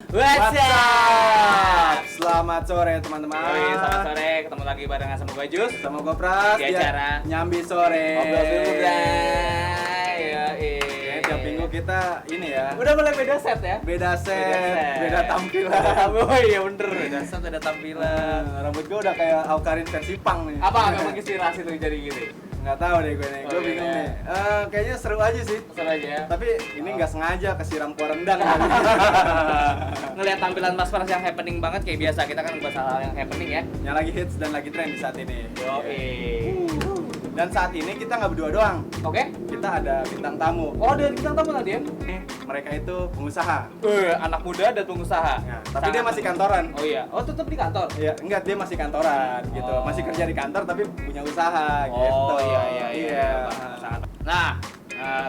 What's up? Selamat sore teman-teman. Selamat sore, ketemu lagi barengan sama gue Jus. Sama gue Pras Di acara Nyambi Sore. Ngobrol dulu guys. Ya, Tiap minggu kita ini ya. Udah mulai beda set ya? Beda set, beda tampilan. Oh iya bener, beda set, beda tampilan. Rambut gue udah kayak Aukarin versi punk nih. Apa kamu inspirasi tuh jadi gini? Nggak tahu deh gue nih, gue bingung nih. Kayaknya seru aja sih. Seru aja ya? Tapi ini nggak sengaja kesiram kuah rendang. Ngelihat tampilan Mas Pras yang happening banget kayak biasa, kita kan ngebahas hal yang happening ya. Yang lagi hits dan lagi tren di saat ini. Dan Dan saat ini kita nggak berdua doang. Oke? Kita ada bintang tamu. Oh, ada bintang tamu tadi ya? Mereka itu pengusaha. Anak muda dan pengusaha. Nah, tapi dia masih kantoran. Oh iya. Oh, tetap di kantor. Iya, enggak, dia masih kantoran gitu. Oh. Masih kerja di kantor tapi punya usaha gitu. Oh iya. Sangat. Nah,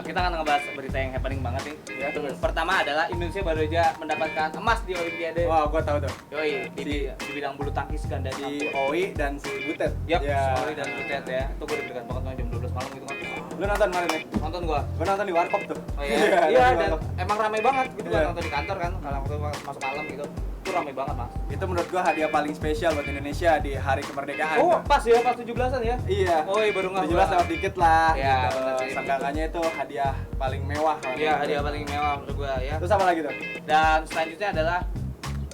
kita akan ngebahas berita yang happening banget nih. Ya, terus. Pertama adalah Indonesia baru aja mendapatkan emas di Olimpiade. Wah, gua tahu tuh. Yoi, di bidang bulu tangkis ganda Si campuran. OI dan si Butet. Yap, Ya. sorry dan Butet ya. Itu gue deg-degan banget jam 12 malam gitu kan. Lu nonton kemarin nih? Nonton gua. Gua nonton di Warkop tuh. Oh iya. Iya, di dan Warkop. emang ramai banget gitu kan Iya. nonton di kantor kan. Kalau waktu masuk malam gitu. Itu ramai banget, Mas. Itu menurut gua hadiah paling spesial buat Indonesia di hari kemerdekaan. Oh, pas ya, pas 17-an ya. Iya. Oh iya, baru nggak 17 lewat dikit lah Iya, gitu. bener sih. Sangkakannya itu hadiah paling mewah. Iya, hadiah paling mewah menurut gua ya. Terus apa lagi tuh? Dan selanjutnya adalah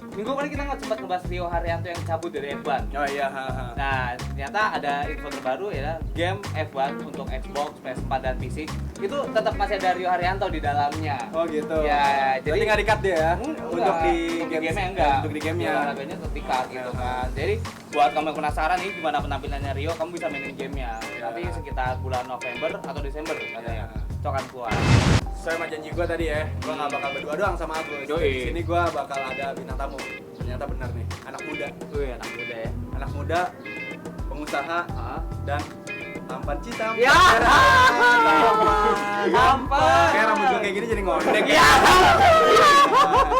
minggu kemarin kita nggak sempat ngebahas Rio Haryanto yang cabut dari F1. Oh iya, ha. Nah, ternyata ada info terbaru ya, game F1 untuk Xbox, PS4 dan PC itu tetap masih ada Rio Haryanto di dalamnya. Oh gitu. Ya, Jadi jadi nggak di-cut dia ya? Enggak. Untuk di game-nya enggak. Untuk di gamenya. Ya, olahraganya tetap di-cut gitu kan. Jadi buat kamu yang penasaran nih gimana penampilannya Rio, kamu bisa mainin gamenya. Ya. Tapi sekitar bulan November atau Desember katanya. Ya. Itu akan keluar. Saya sama janji gue tadi ya, gue nggak bakal berdua doang sama Agus. Yoi. Di sini gue bakal ada bintang tamu. Ternyata benar nih, anak muda. Wih, anak muda ya. Anak muda, pengusaha, Hah? dan tampan cita. Ya. Tampan. Kayak rambut gue kayak gini jadi ngondek. Ya.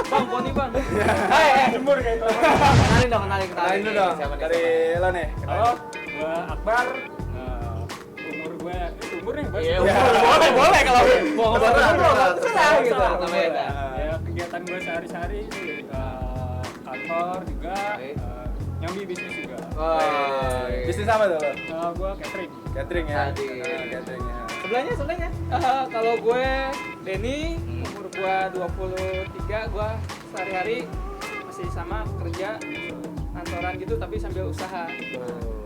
Bang, Poni Bang. Jemur kayak itu. Kenalin dong, kenalin. Kenalin dulu dong, Siapa nih, dari siapa? lo nih. Halo, gua Akbar. Umur gue, umur nih bos. Iya, boleh kalau mau ngobrol-ngobrol. Terserah gitu. Terserah. Namanya dah. Ya kegiatan gue sehari-hari kantor juga, Oke. nyambi bisnis juga. Oh, Bisnis apa tuh lo? Gue catering. Catering ya? Tadi. Catering ya. Sebelahnya. Kalau gue Denny, Hmm. umur gue 23, gue sehari-hari masih sama kerja kantoran gitu tapi sambil usaha.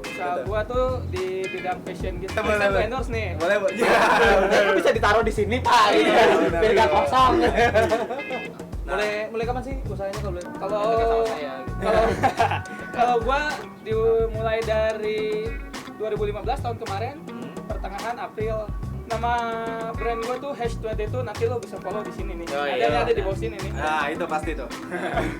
Usaha Betul. gue tuh di bidang fashion gitu. Boleh, Kita boleh. endorse nih. Boleh, Bu. Itu bisa ditaruh di sini, Pak. Gitu. Iya, benar, Biar nggak benar. kosong. Nah. Mulai kapan sih usahanya kalau boleh? Kalau Dekat sama saya gitu. kalau gua dimulai dari 2015 tahun kemarin pertengahan April. Nama brand gua tuh Hash22, nanti lo bisa follow di sini nih. Oh, ada iya. ada di bawah sini nih. Nah, itu pasti tuh.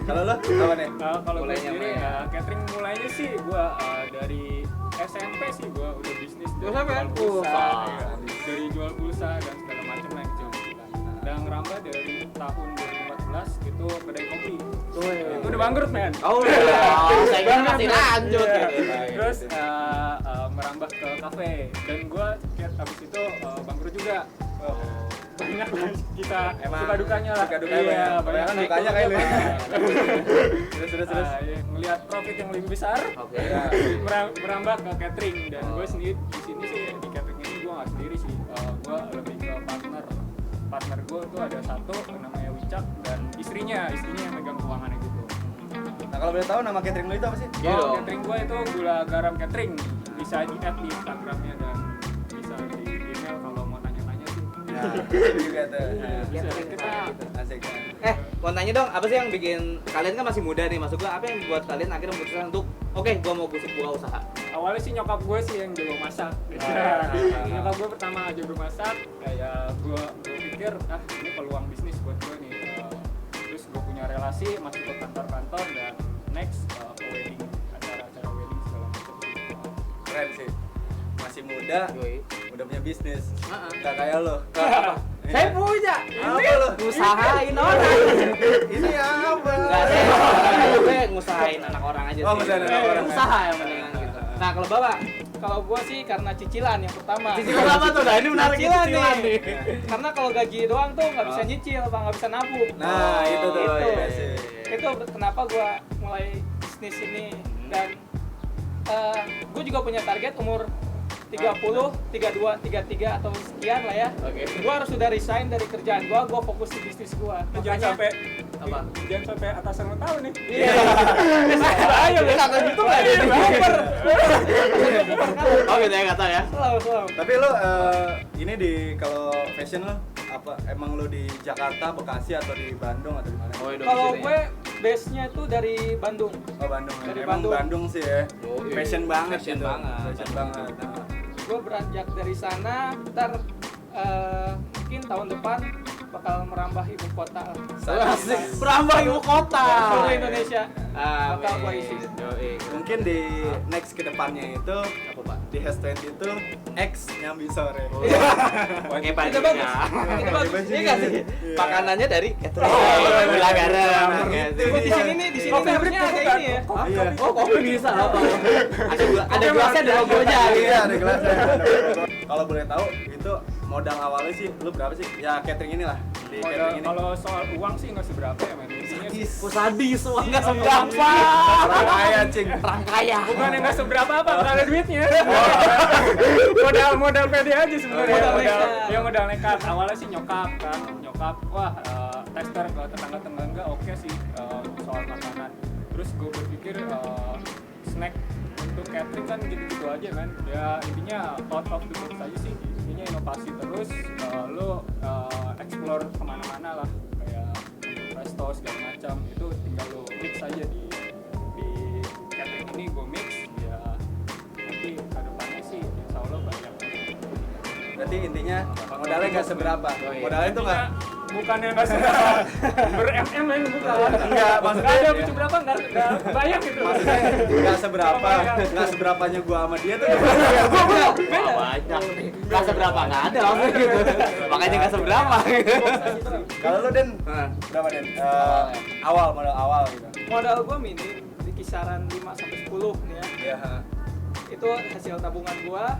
Kalau lo, apa nih? Kalau gue Mulainya sendiri apa ya? catering mulainya sih gua dari SMP sih gua udah bisnis dari SMP? jual pulsa, Wah. ya. Dari jual pulsa dan segala macam lah kecil dan ngerambah dari tahun 2014 itu kedai kopi. Itu udah bangkrut men. Oh, udah. Saya kira masih lanjut Iya. gitu. Terus merambah ke kafe dan gue habis itu bangkrut juga. Banyak lah kita Emang suka dukanya lah. suka dukanya banyak. Iya, Kebanyakan naik dukanya turun kayak lu. banyak. Terus. Ya, ngelihat profit yang lebih besar, Oke. Ya. merambah ke catering dan gue sendiri di sini sih di catering ini gue nggak sendiri sih. Gue lebih ke partner gue tuh ada satu namanya Wicak dan istrinya yang megang keuangannya gitu. Nah, kalau boleh tahu nama catering lo itu apa sih? Iya dong. Catering gue itu Gula Garam Catering, bisa di add di Instagramnya dan bisa di email kalau mau tanya-tanya sih. Nah, itu juga tuh. Nah, Bisa kita asik kan? Mau tanya dong, apa sih yang bikin kalian kan masih muda nih, maksud gua apa yang buat kalian akhirnya memutuskan untuk oke, gua mau buka usaha. awalnya sih nyokap gue sih yang jago masak. Nyokap gue pertama jago masak, kayak gue pikir ini peluang bisnis buat gue nih. Terus gue punya relasi masuk ke kantor-kantor dan next ke wedding, acara-acara wedding segala macam. Keren sih. Masih muda, Yoi. udah punya bisnis. Heeh. Gak kayak lo. Saya punya. Apa lo? Usahain orang. Ini apa? Enggak saya gue ngusahain anak orang aja sih. Oh, ngusahain anak orang. Usaha yang mendingan gitu. Nah, kalau Bapak Kalau gue sih karena cicilan yang pertama. cicilan apa tuh? Nah, ini menarik Cicilan cicilan nih. nih. Karena kalau gaji doang tuh nggak bisa nyicil, Pak, nggak bisa nabung. Nah, itu tuh. Itu. Iya sih. itu kenapa gue mulai bisnis ini. Dan gue juga punya target umur 30, 32, 33 atau sekian lah ya. Oke. Gue harus sudah resign dari kerjaan gue fokus di bisnis gue. Jangan sampai Apa? jangan sampai atasan lo tahu nih. Iya. Ayo, kata gitu nggak ada cover. Oh gitu ya kata ya. Selalu. Tapi lo ini di kalau fashion lo apa emang lo di Jakarta, Bekasi atau di Bandung atau di mana? Oh, iya. Kalau gue base-nya itu dari Bandung. Oh Bandung. Dari Emang Bandung. Bandung sih ya. Oh, iya. Fashion banget Fashion gitu. banget. Fashion banget. Nah. Gue beranjak dari sana, ntar mungkin tahun depan bakal merambah ibu kota. Asik. Merambah ibu kota. Seluruh Indonesia. Amin. Bakal gue isi. Yoi. Mungkin di next kedepannya itu Apa Pak? di H20 itu X nyambi sore. Pakai Itu bajunya. bagus. Itu bagus. bajunya. Iya nggak sih? Iya. Makanannya dari catering. Oh, Gula garam. gitu. Oh, di sini nih, di sini Kopi harusnya ada bukan? ini ya. Iya. Oh, kopi bisa apa? Ada gelasnya, ada logonya gitu. Iya, ada gelasnya. Kalau boleh tahu itu modal awalnya sih lu berapa sih? Ya catering inilah. Di catering ini. Kalau soal uang sih nggak seberapa ya men. Intinya sih Sadis, wah nggak seberapa. Orang kaya, Cing. Orang kaya. bukan yang nggak seberapa apa, nggak ada duitnya. modal pede aja sebenarnya. Modal nekat. Ya modal nekat. Awalnya sih nyokap, wah tester ke tetangga oke sih soal makanan. Terus gue berpikir snack untuk catering kan gitu-gitu aja kan. Ya intinya out of the box aja sih. Intinya inovasi terus, lo explore kemana-mana lah kayak resto segala macam. Itu tinggal lo mix aja di catering ini gue mix ya. Nanti kedepannya sih insya Allah banyak. Berarti intinya modalnya nggak seberapa. Oh, iya. Modalnya itu nggak Bukannya nggak seberapa ber-MM kan bukan. Enggak, maksudnya Nggak ada berapa nggak bayang gitu. maksudnya nggak seberapa, nggak seberapanya gua sama dia tuh. Wah, banyak nih. Nggak seberapa, nggak ada langsung gitu. Makanya nggak seberapa. Kalau lu Den, Nah. berapa Den? Awal ya? Modal awal gitu. Modal gue minim di kisaran 5 sampai 10 nih ya. Iya. Itu hasil tabungan gua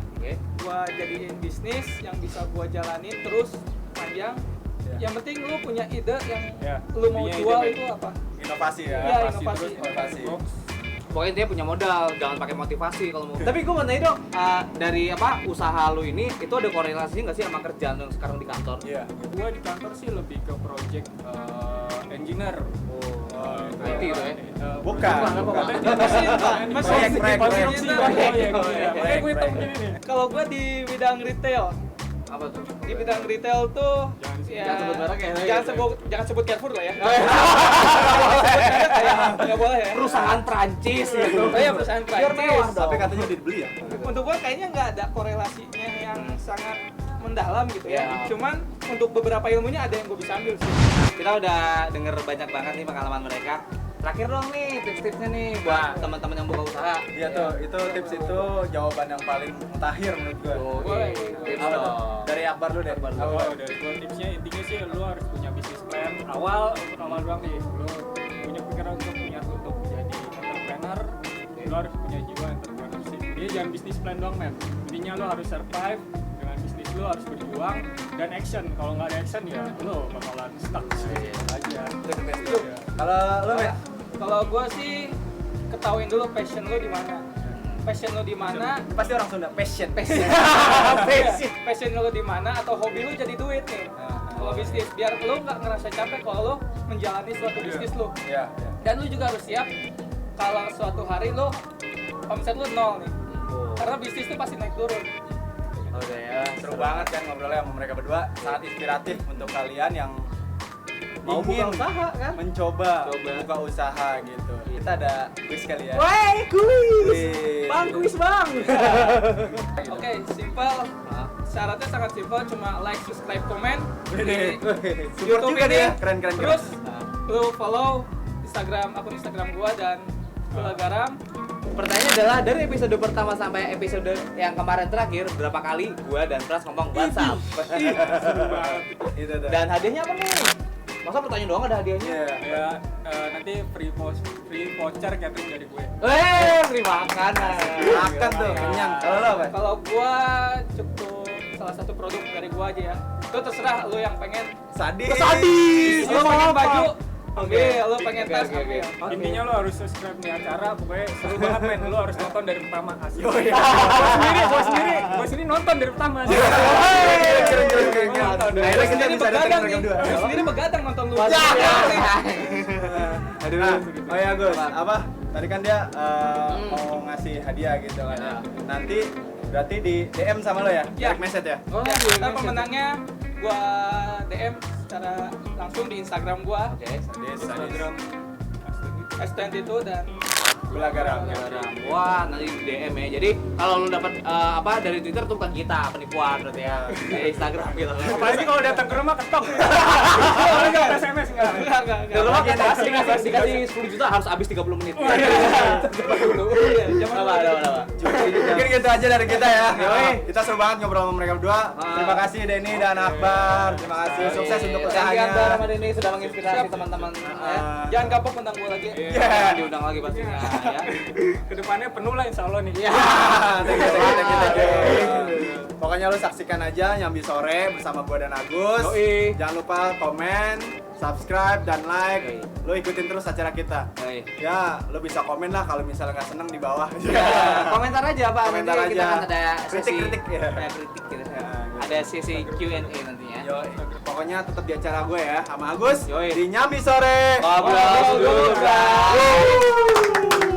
jadiin bisnis yang bisa gua jalanin terus panjang. Ya. Yang penting lu punya ide yang Ya, lu mau intinya jual ide, itu apa? Inovasi ya. Iya, inovasi. terus Inovasi. box. Pokoknya intinya punya modal, jangan pakai motivasi kalau mau. Tapi gue mau nanya dong, dari usaha lu ini itu ada korelasinya nggak sih sama kerjaan yang sekarang di kantor? Iya. Gue di kantor sih lebih ke project engineer. IT itu ya? Bukan. Mesin, Proyek. Konstruksi proyek. Kayak gue hitung Proyek. gini nih. Kalau gua di bidang retail, Apa tuh? di bidang retail tuh Jangan sebut merek ya, jangan sebut Carrefour lah ya. Oh, iya. Nggak boleh ya. Perusahaan Prancis gitu. Oh iya, perusahaan Biar mewah Prancis. dong. Tapi katanya udah dibeli ya. Untuk gua kayaknya nggak ada korelasinya yang sangat mendalam gitu ya. Ya. Cuman untuk beberapa ilmunya ada yang gua bisa ambil sih. Kita udah denger banyak banget nih pengalaman mereka. Terakhir dong nih tips-tipsnya nih buat teman-teman yang buka usaha. Iya tuh, itu tips itu jawaban yang paling mutakhir menurut gua. Boleh. Tips Apa tuh? dong. Dari Akbar lu deh. Oh, dari gua tipsnya intinya sih lu harus punya bisnis plan awal doang nih. Lu punya pikiran untuk jadi entrepreneur, lu harus punya jiwa entrepreneurship. Jadi jangan bisnis plan doang men. Intinya lu harus survive dengan bisnis lu, harus berjuang dan action. Kalau nggak ada action ya lu bakalan stuck sih aja. Iya. Kalau lu Met, Kalau gua sih ketahuin dulu passion lu di mana. Passion lu di mana? pasti orang Sunda passion. Passion lu di mana atau hobi lu jadi duit nih. Kalau bisnis biar lu nggak ngerasa capek kalau lu menjalani suatu bisnis lu. Iya, iya. Dan lu juga harus siap kalau suatu hari lu omset lu nol nih. Karena bisnis itu pasti naik turun. Oke ya. Seru banget kan ngobrolnya sama mereka berdua, sangat inspiratif untuk kalian yang Mau buka ingin usaha kan? mencoba Coba. buka usaha gitu. Kita ada quiz kali ya. Woi, kuis. Kuis. Bang, kuis bang. Oke, simple. Syaratnya sangat simple, cuma like, subscribe, komen di Support YouTube juga ini. dia, keren. Terus lu follow akun Instagram gua dan Gula Garam. Pertanyaannya adalah dari episode pertama sampai episode yang kemarin terakhir berapa kali gua dan Pras ngomong WhatsApp. Itu tuh. Dan hadiahnya apa nih? Masa pertanyaan doang ada hadiahnya? Iya. Ya nanti free voucher catering dari gue. Terima kasih. Makan tuh, kenyang. Kalau lo apa? Kalau gua cukup salah satu produk dari gua aja ya. Itu terserah lu yang pengen. Sadis. Sadis. Lu pengen baju Ambil, lo pengen Oke, tes oke, oke. ambil. Intinya lo harus subscribe nih acara, pokoknya seru banget men. Lo harus nonton dari pertama asli. Yoi. Gue sendiri nonton dari pertama. Keren. Akhirnya kita bisa datang Begadang mereka nih, berdua. gue sendiri begadang nonton lu. Aduh. Nah, oh ya Gus, apa? Tadi kan dia mau ngasih hadiah gitu kan ya. Nanti berarti di DM sama lo ya? Ya. Direct message ya? Oh, Ya, iya, ntar iya, pemenangnya gua DM secara langsung di Instagram gua Oke. Instagram. S22 dan Belagaram. Wah, nanti di DM ya. Jadi kalau lu dapat apa dari Twitter tuh bukan kita penipuan berarti ya. Dari Instagram gitu. Apalagi kalau datang ke rumah ketok. Apalagi kalau SMS enggak. enggak. Di rumah kan pasti dikasih 10 juta harus habis 30 menit. Iya, Apa ada. Mungkin gitu aja dari kita ya. Yoi. Kita seru banget ngobrol sama mereka berdua. Terima kasih Denny dan Akbar. Terima kasih. Sukses untuk Thank you Akbar sama usahanya. Denny sudah menginspirasi teman-teman. Jangan kapok tentang gua lagi. Ya, diundang lagi pastinya ya. Kedepannya penuh lah insya Allah nih. Iya. Thank you. Pokoknya lu saksikan aja Nyambi Sore bersama gua dan Agus. Yoi. Jangan lupa komen, subscribe, dan like. Yoi. Lu ikutin terus acara kita. Yoi. Ya, lu bisa komen lah kalau misalnya nggak seneng di bawah. Ya, komentar aja Pak. Komentar Nanti kita aja. kan ada sesi Kritik-kritik, ya. kritik gitu. Ya, gitu. Ada sesi Q&A nantinya. Yoi. Pokoknya tetap di acara gue ya sama Agus Yoi. di Nyambi Sore. Ngobrol dulu, Wuh.